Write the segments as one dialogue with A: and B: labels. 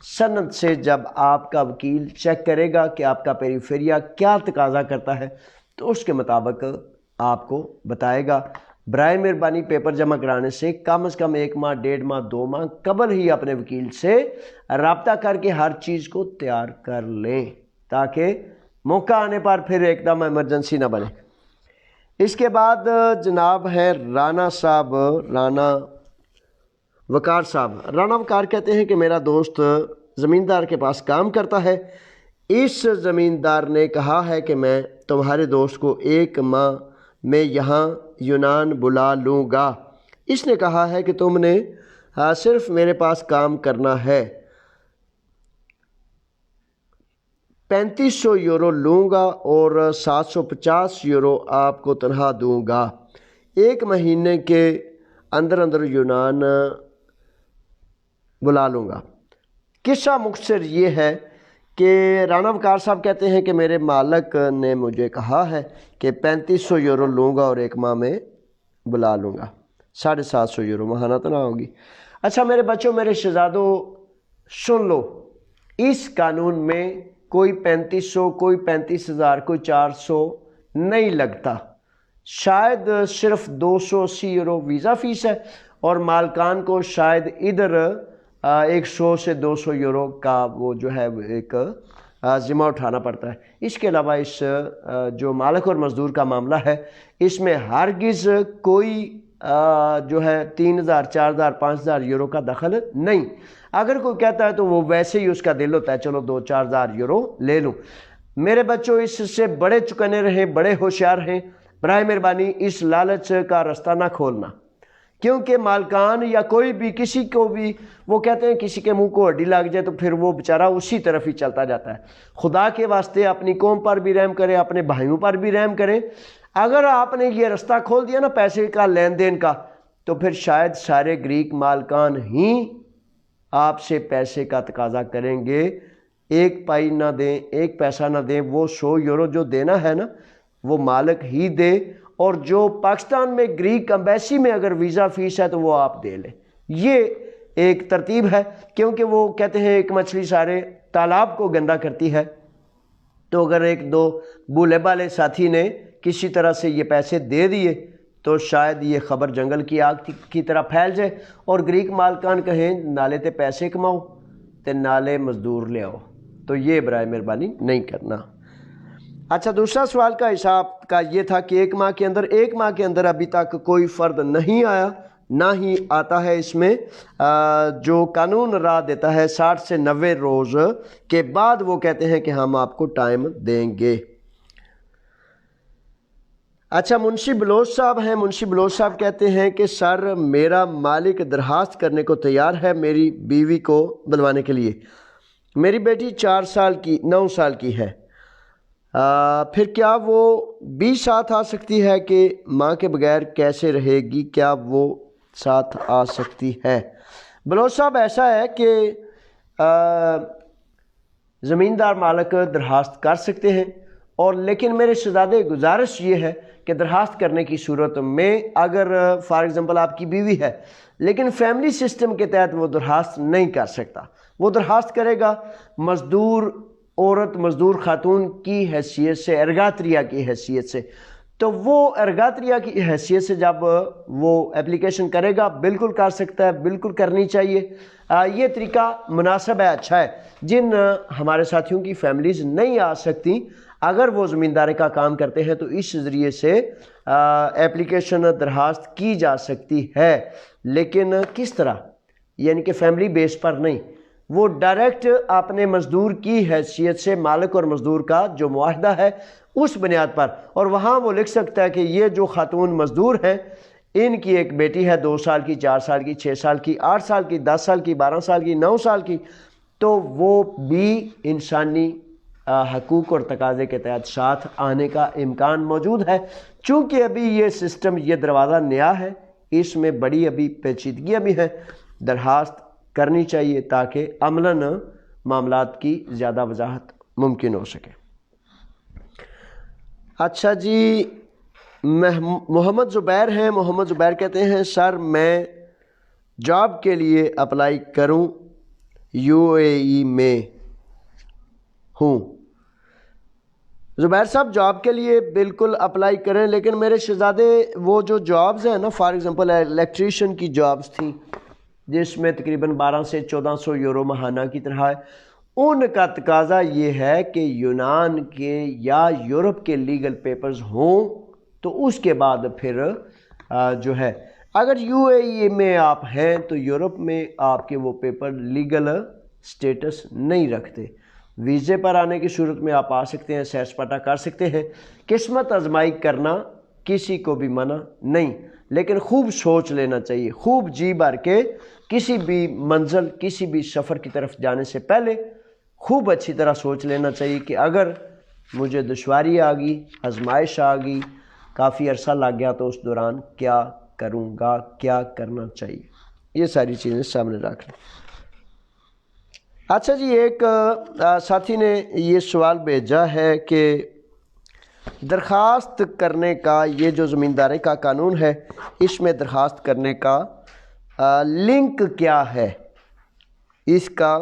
A: سند سے جب آپ کا وکیل چیک کرے گا کہ آپ کا پیریفیریا کیا تقاضا کرتا ہے تو اس کے مطابق آپ کو بتائے گا۔ برائے مہربانی پیپر جمع کرانے سے کم از کم 1 ماہ 1.5 ماہ 2 ماہ قبل ہی اپنے وکیل سے رابطہ کر کے ہر چیز کو تیار کر لیں تاکہ موقع آنے پر پھر ایک دم ایمرجنسی نہ بنے۔ اس کے بعد جناب ہے رانا صاحب، رانا وقار صاحب۔ رانا وقار کہتے ہیں کہ میرا دوست زمیندار کے پاس کام کرتا ہے، اس زمیندار نے کہا ہے کہ میں تمہارے دوست کو 1 ماہ میں یہاں یونان بلا لوں گا۔ اس نے کہا ہے کہ تم نے صرف میرے پاس کام کرنا ہے، 3500 یورو لوں گا اور 750 یورو آپ کو تنخواہ دوں گا، 1 مہینے کے اندر اندر یونان بلا لوں گا۔ قصہ مختصر یہ ہے کہ رانا وقار صاحب کہتے ہیں کہ میرے مالک نے مجھے کہا ہے کہ 3500 یورو لوں گا اور 1 ماہ میں بلا لوں گا، 750 یورو ماہانہ تنخواہ ہوگی۔ اچھا میرے بچوں، میرے شہزادوں، سن لو، اس قانون میں کوئی 3500، کوئی 35,000، کوئی 400 نہیں لگتا، شاید صرف 280 یورو ویزا فیس ہے اور مالکان کو شاید ادھر 100 سے 200 یورو کا وہ جو ہے ایک ذمہ اٹھانا پڑتا ہے۔ اس کے علاوہ اس جو مالک اور مزدور کا معاملہ ہے اس میں ہرگز کوئی جو ہے 3,000 4,000 5,000 یورو کا دخل نہیں۔ اگر کوئی کہتا ہے تو وہ ویسے ہی اس کا دل ہوتا ہے چلو 2-4,000 یورو لے لوں۔ میرے بچوں، اس سے بڑے چکنے رہیں، بڑے ہوشیار ہیں، برائے مہربانی اس لالچ کا رستہ نہ کھولنا، کیونکہ مالکان یا کوئی بھی کسی کو بھی وہ کہتے ہیں کسی کے منہ کو ہڈی لگ جائے تو پھر وہ بیچارہ اسی طرف ہی چلتا جاتا ہے۔ خدا کے واسطے اپنی قوم پر بھی رحم کریں، اپنے بھائیوں پر بھی رحم کریں۔ اگر آپ نے یہ رستہ کھول دیا نا پیسے کا لین دین کا، تو پھر شاید سارے گریک مالکان ہی آپ سے پیسے کا تقاضا کریں گے، 1 پائی نہ دیں، 1 پیسہ نہ دیں، وہ 100 یورو جو دینا ہے نا وہ مالک ہی دے، اور جو پاکستان میں گریک امبیسی میں اگر ویزا فیس ہے تو وہ آپ دے لیں۔ یہ ایک ترتیب ہے، کیونکہ وہ کہتے ہیں ایک مچھلی سارے تالاب کو گندا کرتی ہے، تو اگر 1-2 بولے بالے ساتھی نے کسی طرح سے یہ پیسے دے دیے تو شاید یہ خبر جنگل کی آگ کی طرح پھیل جائے اور گریک مالکان کہیں نالے تے پیسے کماؤ تے نالے مزدور لے آؤ، تو یہ برائے مہربانی نہیں کرنا۔ اچھا دوسرا سوال کا حساب کا یہ تھا کہ 1 ماہ کے اندر ابھی تک کوئی فرد نہیں آیا، نہ ہی آتا ہے۔ اس میں جو قانون راہ دیتا ہے 60 سے 90 روز کے بعد وہ کہتے ہیں کہ ہم آپ کو ٹائم دیں گے۔ اچھا منشی بلوچ صاحب ہیں، منشی بلوچ صاحب کہتے ہیں کہ سر میرا مالک درخواست کرنے کو تیار ہے میری بیوی کو بلوانے کے لیے، میری بیٹی 9 سال کی ہے، پھر کیا وہ بھی ساتھ آ سکتی ہے کہ ماں کے بغیر کیسے رہے گی، کیا وہ ساتھ آ سکتی ہے؟ بلوچ صاحب ایسا ہے کہ زمیندار مالک درخواست کر سکتے ہیں، اور لیکن میرے شہزادے گزارش یہ ہے کہ درخواست کرنے کی صورت میں اگر فار ایگزامپل آپ کی بیوی ہے لیکن فیملی سسٹم کے تحت وہ درخواست نہیں کر سکتا، وہ درخواست کرے گا مزدور عورت، مزدور خاتون کی حیثیت سے، ارگاتریا کی حیثیت سے، تو وہ ارگاتریا کی حیثیت سے جب وہ اپلیکیشن کرے گا بالکل کر سکتا ہے، بالکل کرنی چاہیے۔ یہ طریقہ مناسب ہے، اچھا ہے۔ جن ہمارے ساتھیوں کی فیملیز نہیں آ سکتی اگر وہ زمینداری کا کام کرتے ہیں تو اس ذریعے سے اپلیکیشن درخواست کی جا سکتی ہے، لیکن کس طرح؟ یعنی کہ فیملی بیس پر نہیں، وہ ڈائریکٹ اپنے مزدور کی حیثیت سے مالک اور مزدور کا جو معاہدہ ہے اس بنیاد پر، اور وہاں وہ لکھ سکتا ہے کہ یہ جو خاتون مزدور ہیں ان کی ایک بیٹی ہے 2 سال کی، 4 سال کی، 6 سال کی، 8 سال کی، 10 سال کی، 12 سال کی، 9 سال کی، تو وہ بھی انسانی حقوق اور تقاضے کے تحت ساتھ آنے کا امکان موجود ہے۔ چونکہ ابھی یہ سسٹم، یہ دروازہ نیا ہے، اس میں بڑی ابھی پیچیدگیاں بھی ہیں، درخواست کرنی چاہیے تاکہ عملاً معاملات کی زیادہ وضاحت ممکن ہو سکے۔ اچھا جی، محمد زبیر ہیں، محمد زبیر کہتے ہیں سر میں جاب کے لیے اپلائی کروں UAE میں ہوں۔ زبیر صاحب جاب کے لیے بالکل اپلائی کریں، لیکن میرے شہزادے وہ جو جابز ہیں نا، فار ایگزامپل الیکٹریشین کی جابز تھیں جس میں تقریباً 1200 سے 1400 یورو ماہانہ کی طرح ہے، ان کا تقاضا یہ ہے کہ یونان کے یا یورپ کے لیگل پیپرز ہوں، تو اس کے بعد پھر جو ہے اگر UAE میں آپ ہیں تو یورپ میں آپ کے وہ پیپر لیگل سٹیٹس نہیں رکھتے۔ ویزے پر آنے کی صورت میں آپ آ سکتے ہیں، سیر سپاٹا کر سکتے ہیں، قسمت آزمائی کرنا کسی کو بھی منع نہیں، لیکن خوب سوچ لینا چاہیے، خوب جی بھر کے کسی بھی منزل، کسی بھی سفر کی طرف جانے سے پہلے خوب اچھی طرح سوچ لینا چاہیے کہ اگر مجھے دشواری آ گئی، آزمائش آ گئی، کافی عرصہ لگ گیا، تو اس دوران کیا کروں گا، کیا کرنا چاہیے، یہ ساری چیزیں سامنے رکھ لیں۔ اچھا جی، ایک ساتھی نے یہ سوال بھیجا ہے کہ درخواست کرنے کا، یہ جو زمینداری کا قانون ہے، اس میں درخواست کرنے کا لنک کیا ہے، اس کا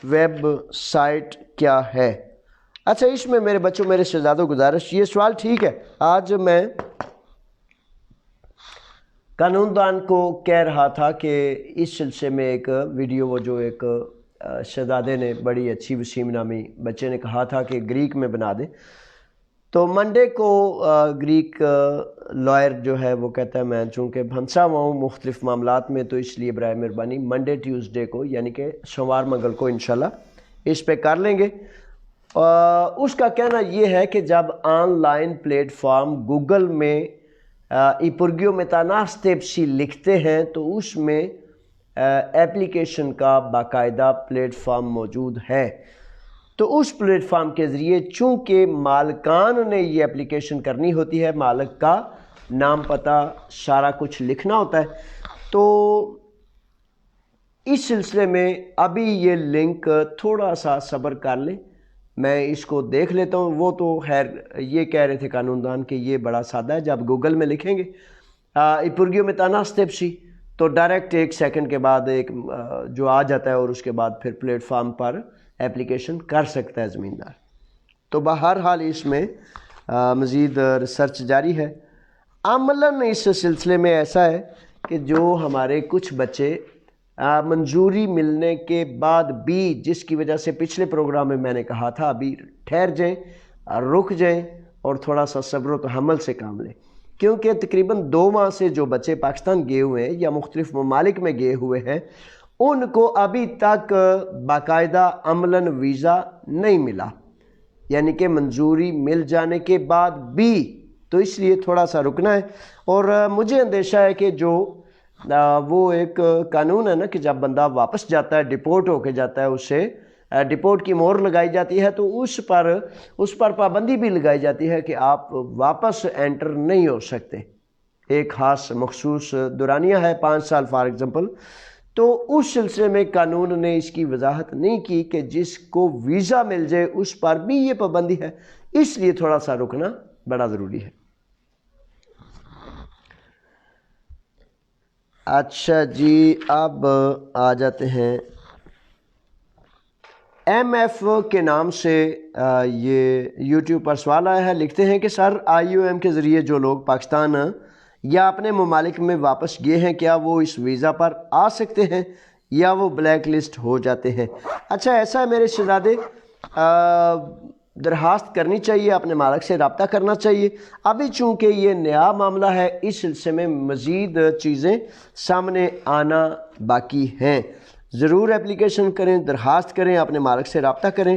A: ویب سائٹ کیا ہے؟ اچھا، اس میں میرے بچوں، میرے شہزادوں گزارش، یہ سوال ٹھیک ہے، آج میں قانون دان کو کہہ رہا تھا کہ اس سلسلے میں ایک ویڈیو، وہ جو ایک شہزادے نے، بڑی اچھی وسیم نامی بچے نے کہا تھا کہ گریک میں بنا دیں، تو منڈے کو گریک لائر جو ہے وہ کہتا ہے میں چونکہ پھنسا ہوا ہوں مختلف معاملات میں، تو اس لیے برائے مہربانی منڈے ٹیوزڈے کو، یعنی کہ سوموار منگل کو انشاءاللہ اس پہ کر لیں گے۔ اس کا کہنا یہ ہے کہ جب on line plate form Google میں ایپرگیو میتاناس تیپسی لکھتے ہیں تو اس میں ایپلیکیشن کا باقاعدہ پلیٹ فارم موجود ہے، تو اس پلیٹ فارم کے ذریعے چونکہ مالکان نے یہ اپلیکیشن کرنی ہوتی ہے، مالک کا نام پتہ سارا کچھ لکھنا ہوتا ہے، تو اس سلسلے میں ابھی یہ لنک تھوڑا سا صبر کر لیں، میں اس کو دیکھ لیتا ہوں۔ وہ تو خیر یہ کہہ رہے تھے قانون دان کہ یہ بڑا سادہ ہے، جب گوگل میں لکھیں گے ایپرگیو میتاناس تیپسی تو ڈائریکٹ 1 سیکنڈ کے بعد ایک جو آ جاتا ہے، اور اس کے بعد پھر پلیٹ فارم پر ایپلیکیشن کر سکتا ہے زمیندار۔ تو بہرحال اس میں مزید ریسرچ جاری ہے۔ عملاً اس سلسلے میں ایسا ہے کہ جو ہمارے کچھ بچے منظوری ملنے کے بعد بھی، جس کی وجہ سے پچھلے پروگرام میں میں نے کہا تھا ابھی ٹھہر جائیں، رک جائیں اور تھوڑا سا صبر و تحمل سے کام لیں، کیونکہ تقریباً 2 ماہ سے جو بچے پاکستان گئے ہوئے ہیں یا مختلف ممالک میں گئے ہوئے ہیں، ان کو ابھی تک باقاعدہ عملاً ویزا نہیں ملا، یعنی کہ منظوری مل جانے کے بعد بھی، تو اس لیے تھوڑا سا رکنا ہے۔ اور مجھے اندیشہ ہے کہ جو وہ ایک قانون ہے نا کہ جب بندہ واپس جاتا ہے، ڈپورٹ ہو کے جاتا ہے، اسے ڈپورٹ کی مہر لگائی جاتی ہے، تو اس پر پابندی بھی لگائی جاتی ہے کہ آپ واپس انٹر نہیں ہو سکتے، ایک خاص مخصوص دورانیہ ہے 5 سال فار ایگزامپل۔ تو اس سلسلے میں قانون نے اس کی وضاحت نہیں کی کہ جس کو ویزا مل جائے اس پر بھی یہ پابندی ہے، اس لیے تھوڑا سا رکنا بڑا ضروری ہے۔ اچھا جی، اب آ جاتے ہیں MF کے نام سے یہ یوٹیوب پر سوال آیا ہے، لکھتے ہیں کہ سر IOM کے ذریعے جو لوگ پاکستان یا اپنے ممالک میں واپس گئے ہیں، کیا وہ اس ویزا پر آ سکتے ہیں یا وہ بلیک لسٹ ہو جاتے ہیں؟ اچھا ایسا ہے میرے شہزادے، درخواست کرنی چاہیے، اپنے مالک سے رابطہ کرنا چاہیے۔ ابھی چونکہ یہ نیا معاملہ ہے، اس سلسلے میں مزید چیزیں سامنے آنا باقی ہیں۔ ضرور اپلیکیشن کریں، درخواست کریں، اپنے مالک سے رابطہ کریں،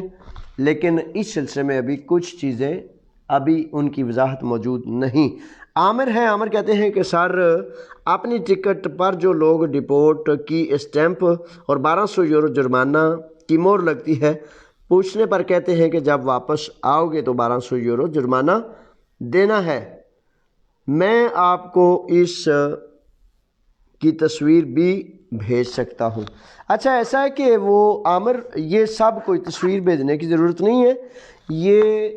A: لیکن اس سلسلے میں ابھی کچھ چیزیں ابھی ان کی وضاحت موجود نہیں۔ عامر ہیں، عامر کہتے ہیں کہ سر اپنی ٹکٹ پر جو لوگ ڈپورٹ کی اسٹیمپ اور 1200 یورو جرمانہ کی مہر لگتی ہے، پوچھنے پر کہتے ہیں کہ جب واپس آؤ گے تو 1200 یورو جرمانہ دینا ہے۔ میں آپ کو اس کی تصویر بھی بھیج سکتا ہوں۔ اچھا ایسا ہے کہ وہ عامر، یہ سب کوئی تصویر بھیجنے کی ضرورت نہیں ہے، یہ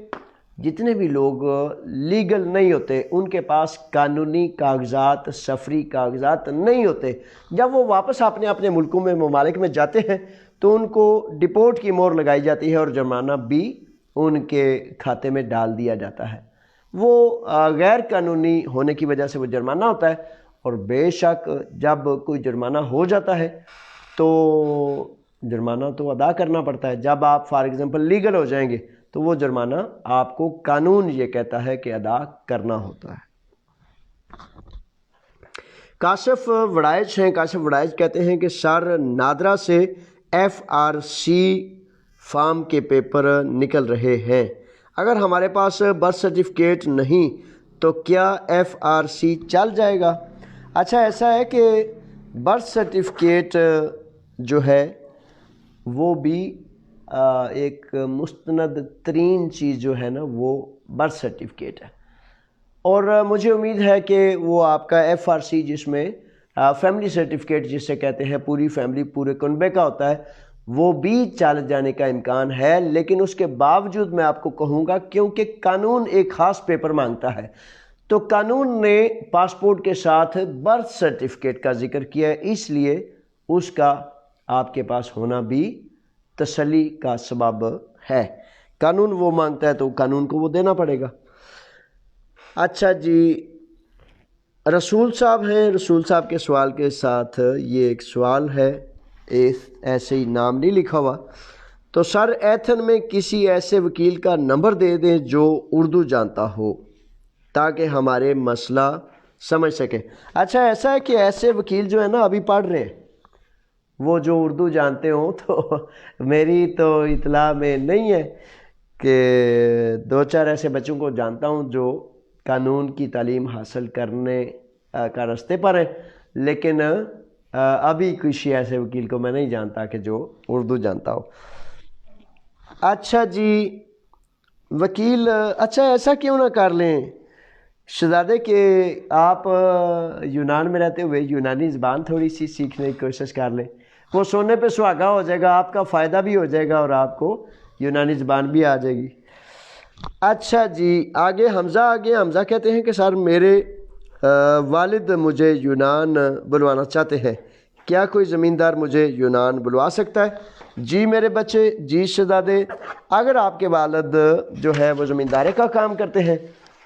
A: جتنے بھی لوگ لیگل نہیں ہوتے، ان کے پاس قانونی کاغذات، سفری کاغذات نہیں ہوتے، جب وہ واپس اپنے ملکوں میں، ممالک میں جاتے ہیں تو ان کو ڈپورٹ کی مہر لگائی جاتی ہے اور جرمانہ بھی ان کے کھاتے میں ڈال دیا جاتا ہے۔ وہ غیر قانونی ہونے کی وجہ سے وہ جرمانہ ہوتا ہے، اور بے شک جب کوئی جرمانہ ہو جاتا ہے تو جرمانہ تو ادا کرنا پڑتا ہے۔ جب آپ فار ایگزامپل لیگل ہو جائیں گے تو وہ جرمانہ آپ کو قانون یہ کہتا ہے کہ ادا کرنا ہوتا ہے۔ کاشف وڑائچ ہیں، کاشف وڑائچ کہتے ہیں کہ سر نادرا سے FRC فارم کے پیپر نکل رہے ہیں، اگر ہمارے پاس برتھ سرٹیفکیٹ نہیں تو کیا FRC چل جائے گا؟ اچھا ایسا ہے کہ برتھ سرٹیفکیٹ جو ہے وہ بھی ایک مستند ترین چیز جو ہے نا وہ برتھ سرٹیفکیٹ ہے، اور مجھے امید ہے کہ وہ آپ کا FRC جس میں فیملی سرٹیفکیٹ جسے کہتے ہیں پوری فیملی پورے کنبے کا ہوتا ہے، وہ بھی چل جانے کا امکان ہے۔ لیکن اس کے باوجود میں آپ کو کہوں گا کیونکہ قانون ایک خاص پیپر مانگتا ہے، تو قانون نے پاسپورٹ کے ساتھ برتھ سرٹیفکیٹ کا ذکر کیا ہے، اس لیے اس کا آپ کے پاس ہونا بھی تسلی کا سبب ہے۔ قانون وہ مانگتا ہے تو قانون کو وہ دینا پڑے گا۔ اچھا جی، رسول صاحب ہیں، رسول صاحب کے سوال کے ساتھ یہ ایک سوال ہے، ایسے ہی نام نہیں لکھا ہوا، تو سر ایتھن میں کسی ایسے وکیل کا نمبر دے دیں جو اردو جانتا ہو تاکہ ہمارے مسئلہ سمجھ سکے۔ اچھا ایسا ہے کہ ایسے وکیل جو ہے نا ابھی پڑھ رہے ہیں، وہ جو اردو جانتے ہوں، تو میری تو اطلاع میں نہیں ہے کہ دو چار ایسے بچوں کو جانتا ہوں جو قانون کی تعلیم حاصل کرنے کا راستے پر ہیں، لیکن ابھی کسی ایسے وکیل کو میں نہیں جانتا کہ جو اردو جانتا ہو۔ اچھا جی وکیل، اچھا ایسا کیوں نہ کر لیں شہزادے کہ آپ یونان میں رہتے ہوئے یونانی زبان تھوڑی سی سیکھنے کی کوشش کر لیں، وہ سونے پہ سہاگا ہو جائے گا، آپ کا فائدہ بھی ہو جائے گا اور آپ کو یونانی زبان بھی آ جائے گی۔ اچھا جی آگے حمزہ کہتے ہیں کہ سر میرے والد مجھے یونان بلوانا چاہتے ہیں، کیا کوئی زمیندار مجھے یونان بلوا سکتا ہے؟ جی میرے بچے، جی شہزادے، اگر آپ کے والد جو ہے وہ زمینداری کا کام کرتے ہیں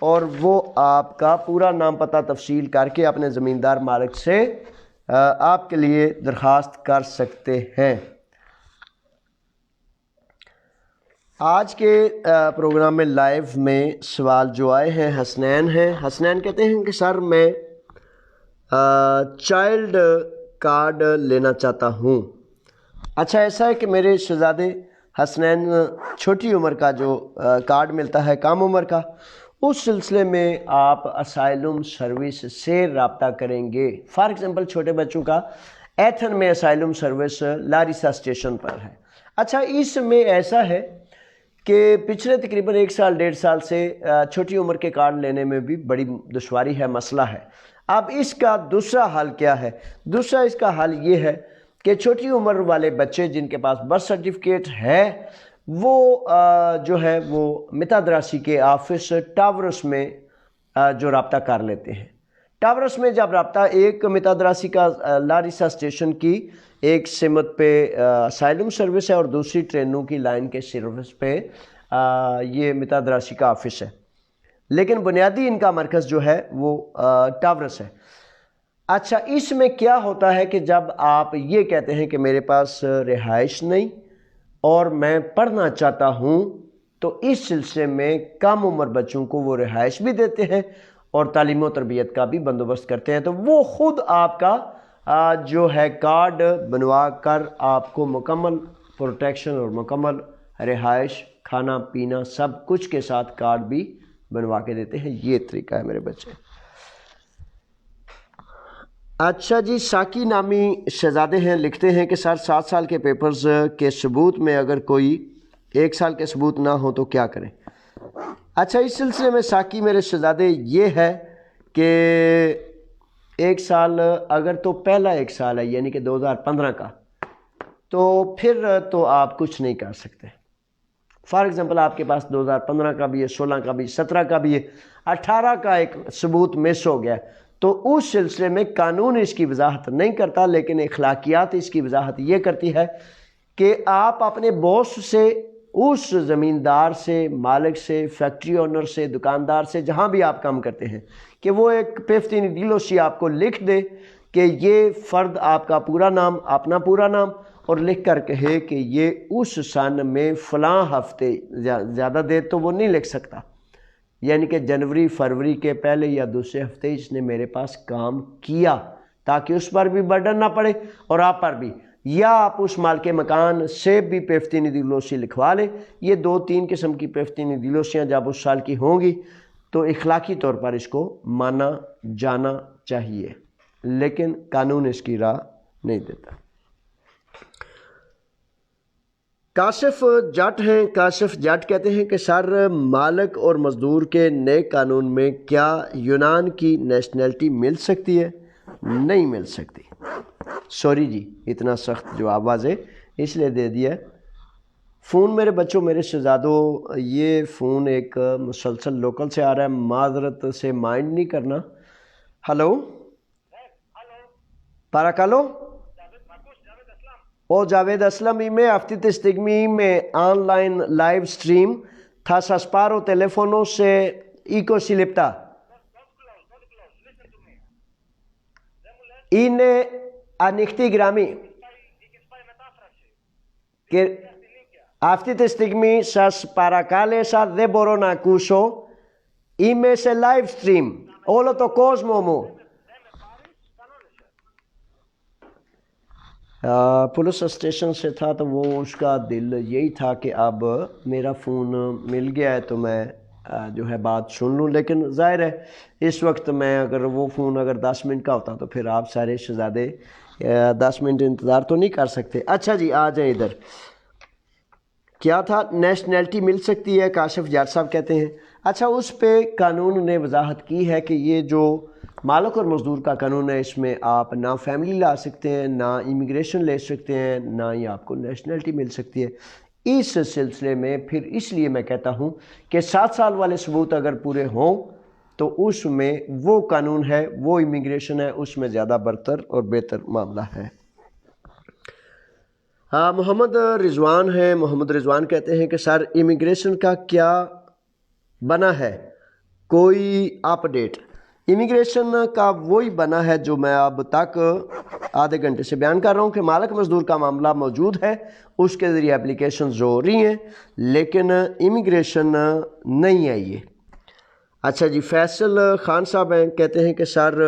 A: اور وہ آپ کا پورا نام پتہ تفصیل کر کے اپنے زمیندار مالک سے آپ کے لیے درخواست کر سکتے ہیں۔ آج کے پروگرام میں لائیو میں سوال جو آئے ہیں حسنین ہیں، حسنین کہتے ہیں کہ سر میں چائلڈ کارڈ لینا چاہتا ہوں۔ اچھا ایسا ہے کہ میرے شہزادے حسنین چھوٹی عمر کا جو کارڈ ملتا ہے کم عمر کا، اس سلسلے میں آپ اسائلم سروس سے رابطہ کریں گے۔ فار ایگزامپل چھوٹے بچوں کا ایتھن میں اسائلم سروس لاریسا اسٹیشن پر ہے۔ اچھا اس میں ایسا ہے کہ پچھلے تقریباً 1 سال 1.5 سال سے چھوٹی عمر کے کارڈ لینے میں بھی بڑی دشواری ہے، مسئلہ ہے۔ اب اس کا دوسرا حل کیا ہے؟ دوسرا اس کا حل یہ ہے کہ چھوٹی عمر والے بچے جن کے پاس برتھ سرٹیفکیٹ ہے وہ جو ہے وہ متادراسی کے آفس ٹاورس میں جو رابطہ کر لیتے ہیں۔ ٹاورس میں جب رابطہ ایک متادراسی کا لاریسا اسٹیشن کی ایک سمت پہ اسائلم سروس ہے اور دوسری ٹرینوں کی لائن کے سروس پہ یہ متادراسی کا آفس ہے، لیکن بنیادی ان کا مرکز جو ہے وہ ٹاورس ہے۔ اچھا اس میں کیا ہوتا ہے کہ جب آپ یہ کہتے ہیں کہ میرے پاس رہائش نہیں اور میں پڑھنا چاہتا ہوں، تو اس سلسلے میں کم عمر بچوں کو وہ رہائش بھی دیتے ہیں اور تعلیم و تربیت کا بھی بندوبست کرتے ہیں، تو وہ خود آپ کا جو ہے کارڈ بنوا کر آپ کو مکمل پروٹیکشن اور مکمل رہائش، کھانا پینا سب کچھ کے ساتھ کارڈ بھی بنوا کے دیتے ہیں۔ یہ طریقہ ہے میرے بچے۔ اچھا جی ساکی نامی شہزادے ہیں، لکھتے ہیں کہ سر 7 سال کے پیپرز کے ثبوت میں اگر کوئی 1 سال کے ثبوت نہ ہو تو کیا کریں؟ اچھا اس سلسلے میں ساکی میرے شہزادے یہ ہے کہ 1 سال اگر تو پہلا 1 سال ہے یعنی کہ 2015 کا، تو پھر تو آپ کچھ نہیں کر سکتے۔ فار ایگزامپل آپ کے پاس 2015 کا بھی ہے، 16 کا بھی، 17 کا بھی ہے، 18 کا ایک ثبوت مس ہو گیا، تو اس سلسلے میں قانون اس کی وضاحت نہیں کرتا، لیکن اخلاقیات اس کی وضاحت یہ کرتی ہے کہ آپ اپنے باس سے، اس زمیندار سے، مالک سے، فیکٹری اونر سے، دکاندار سے، جہاں بھی آپ کام کرتے ہیں، کہ وہ ایک پیفتینی دیلوسی آپ کو لکھ دے کہ یہ فرد آپ کا پورا نام، اپنا پورا نام، اور لکھ کر کہے کہ یہ اس سن میں فلاں ہفتے، زیادہ دیر تو وہ نہیں لکھ سکتا، یعنی کہ جنوری فروری کے پہلے یا دوسرے ہفتے اس نے میرے پاس کام کیا، تاکہ اس پر بھی برڈن نہ پڑے اور آپ پر بھی. یا آپ اس مالک مکان سے بھی پیفتینی دیلوسی لکھوا لیں. یہ 2-3 قسم کی پیفتینی دیلوسیاں جب اس سال کی ہوں گی تو اخلاقی طور پر اس کو مانا جانا چاہیے، لیکن قانون اس کی راہ نہیں دیتا. کاشف جٹ ہیں. کاشف جٹ کہتے ہیں کہ سر، مالک اور مزدور کے نئے قانون میں کیا یونان کی نیشنلٹی مل سکتی ہے؟ نہیں مل سکتی. سوری جی، اتنا سخت جواب واضح اس لیے دے دیا. فون میرے بچوں، میرے شہزادوں، یہ فون ایک مسلسل لوکل سے آ رہا ہے، معذرت سے مائنڈ نہیں کرنا. ہلو پاراکالو او جاوید اسلم میں ہفتی تستگمی میں آن لائن لائیو سٹریم تھا سسپارو teléfono se ecosylipta. Είναι ανοιχτή γραμμή. Και αυτή τη στιγμή σας παρακάλεσα, δεν μπορώ να ακούσω. Είμαι σε live stream. Όλο το κόσμο μου. Police station سے تھا تو وہ اس کا دل یہی تھا کہ اب میرا فون مل گیا ہے تو میں جو ہے بات سن لوں، لیکن ظاہر ہے اس وقت میں اگر وہ فون اگر 10 منٹ کا ہوتا تو پھر آپ سارے شہزادے 10 منٹ انتظار تو نہیں کر سکتے. اچھا جی، آ جائیں ادھر. کیا تھا؟ نیشنلٹی مل سکتی ہے، کاشف جٹ صاحب کہتے ہیں. اچھا، اس پہ قانون نے وضاحت کی ہے کہ یہ جو مالک اور مزدور کا قانون ہے، اس میں آپ نہ فیملی لا سکتے ہیں، نہ امیگریشن لے سکتے ہیں، نہ ہی آپ کو نیشنلٹی مل سکتی ہے. اس سلسلے میں پھر اس لیے میں کہتا ہوں کہ 7 سال والے ثبوت اگر پورے ہوں تو اس میں وہ قانون ہے، وہ امیگریشن ہے، اس میں زیادہ برتر اور بہتر معاملہ ہے. ہاں، محمد رضوان ہیں. محمد رضوان کہتے ہیں کہ سر، امیگریشن کا کیا بنا ہے؟ کوئی اپڈیٹ؟ امیگریشن کا وہی بنا ہے جو میں اب تک آدھے گھنٹے سے بیان کر رہا ہوں کہ مالک مزدور کا معاملہ موجود ہے، اس کے ذریعے اپلیکیشنز ہو رہی ہیں، لیکن امیگریشن نہیں آئی ہے. اچھا جی، فیصل خان صاحب ہیں، کہتے ہیں کہ سر،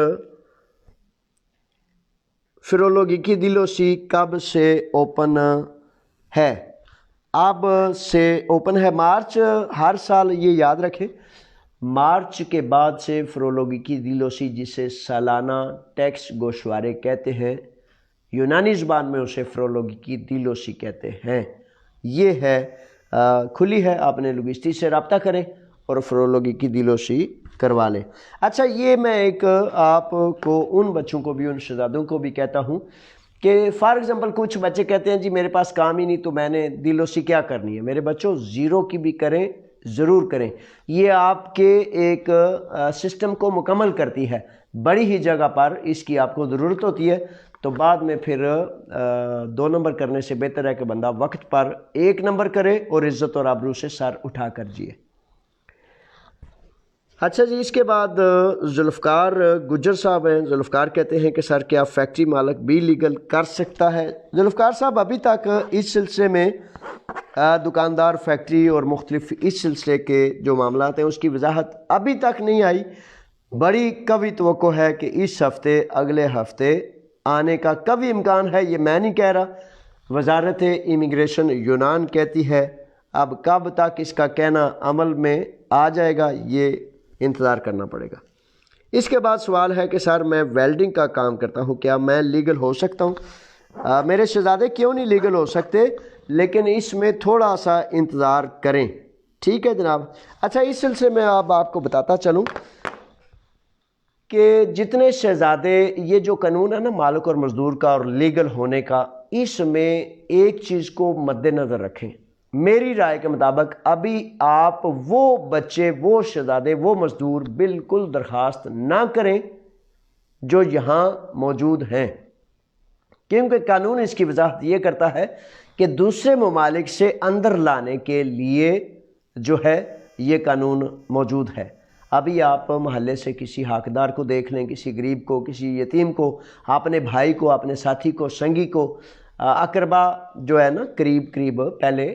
A: فرولوگیکی دیلوسی کب سے اوپن ہے؟ اب سے اوپن ہے مارچ. ہر سال یہ یاد رکھیں، مارچ کے بعد سے فرولوگیکی دیلوسی، جسے سالانہ ٹیکس گوشوارے کہتے ہیں، یونانی زبان میں اسے فرولوگیکی دیلوسی کہتے ہیں. یہ ہے کھلی ہے، آپ نے لوگسٹی سے رابطہ کریں اور فرولوگیکی دیلوسی کروا لیں. اچھا، یہ میں ایک آپ کو ان بچوں کو بھی، ان شہزادوں کو بھی کہتا ہوں کہ فار ایگزامپل کچھ بچے کہتے ہیں جی میرے پاس کام ہی نہیں تو میں نے دیلوسی کیا کرنی ہے. میرے بچوں، 0 کی بھی کریں، ضرور کریں. یہ آپ کے ایک سسٹم کو مکمل کرتی ہے. بڑی ہی جگہ پر اس کی آپ کو ضرورت ہوتی ہے، تو بعد میں پھر 2 نمبر کرنے سے بہتر ہے کہ بندہ وقت پر 1 نمبر کرے اور عزت اور آبرو سے سر اٹھا کر جیے. اچھا جی، اس کے بعد ذوالفقار گجر صاحب ہیں. ذوالفقار کہتے ہیں کہ سر، کیا فیکٹری مالک بھی لیگل کر سکتا ہے؟ ذوالفقار صاحب، ابھی تک اس سلسلے میں دکاندار، فیکٹری اور مختلف اس سلسلے کے جو معاملات ہیں اس کی وضاحت ابھی تک نہیں آئی. بڑی قوی توقع ہے کہ اس ہفتے، اگلے ہفتے آنے کا قوی امکان ہے. یہ میں نہیں کہہ رہا، وزارت امیگریشن یونان کہتی ہے. اب کب تک اس کا کہنا عمل میں آ جائے گا، یہ انتظار کرنا پڑے گا. اس کے بعد سوال ہے کہ سر، میں ویلڈنگ کا کام کرتا ہوں، کیا میں لیگل ہو سکتا ہوں؟ میرے شہزادے، کیوں نہیں لیگل ہو سکتے، لیکن اس میں تھوڑا سا انتظار کریں. ٹھیک ہے جناب. اچھا، اس سلسلے میں اب آپ کو بتاتا چلوں کہ جتنے شہزادے، یہ جو قانون ہے نا مالک اور مزدور کا اور لیگل ہونے کا، اس میں ایک چیز کو مد نظر رکھیں. میری رائے کے مطابق ابھی آپ وہ بچے، وہ شہزادے، وہ مزدور بالکل درخواست نہ کریں جو یہاں موجود ہیں، کیونکہ قانون اس کی وضاحت یہ کرتا ہے کہ دوسرے ممالک سے اندر لانے کے لیے جو ہے یہ قانون موجود ہے۔ ابھی آپ محلے سے کسی حقدار کو دیکھ لیں، کسی غریب کو، کسی یتیم کو، اپنے بھائی کو، اپنے ساتھی کو، سنگی کو، اقربا جو ہے نا قریب پہلے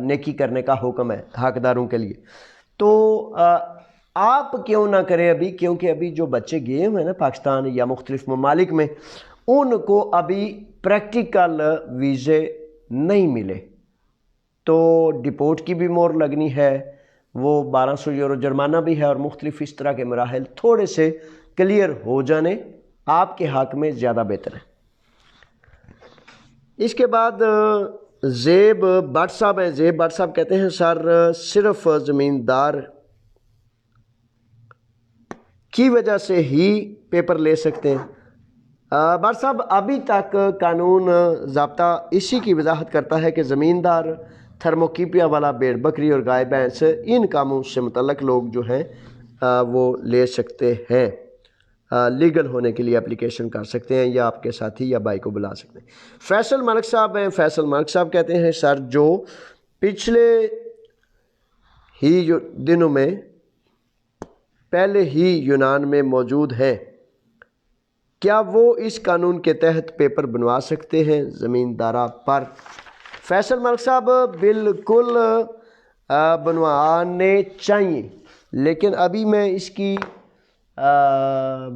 A: نیکی کرنے کا حکم ہے حقداروں کے لیے۔ تو آپ کیوں نہ کریں ابھی، کیونکہ ابھی جو بچے گئے ہوئے ہیں نا پاکستان یا مختلف ممالک میں، ان کو ابھی پریکٹیکل ویزے نہیں ملے، تو ڈپورٹ کی بھی مور لگنی ہے، وہ 1200 یورو جرمانہ بھی ہے، اور مختلف اس طرح کے مراحل تھوڑے سے کلیئر ہو جانے آپ کے حق میں زیادہ بہتر ہے۔ اس کے بعد زیب بٹ صاحب ہیں، زیب بٹ صاحب کہتے ہیں سر صرف زمیندار کی وجہ سے ہی پیپر لے سکتے ہیں۔ بٹ صاحب ابھی تک قانون ضابطہ اسی کی وضاحت کرتا ہے کہ زمیندار، تھرموکیپیا والا، بھیڑ بکری اور گائے بھینس، ان کاموں سے متعلق لوگ جو ہیں وہ لے سکتے ہیں، لیگل ہونے کے لیے اپلیکیشن کر سکتے ہیں، یا آپ کے ساتھی یا بھائی کو بلا سکتے ہیں۔ فیصل ملک صاحب ہیں، فیصل ملک صاحب کہتے ہیں سر جو پچھلے ہی دنوں میں پہلے ہی یونان میں موجود ہیں، کیا وہ اس قانون کے تحت پیپر بنوا سکتے ہیں زمیندارہ پر؟ فیصل ملک صاحب بالکل بنوانے چاہیے، لیکن ابھی میں اس کی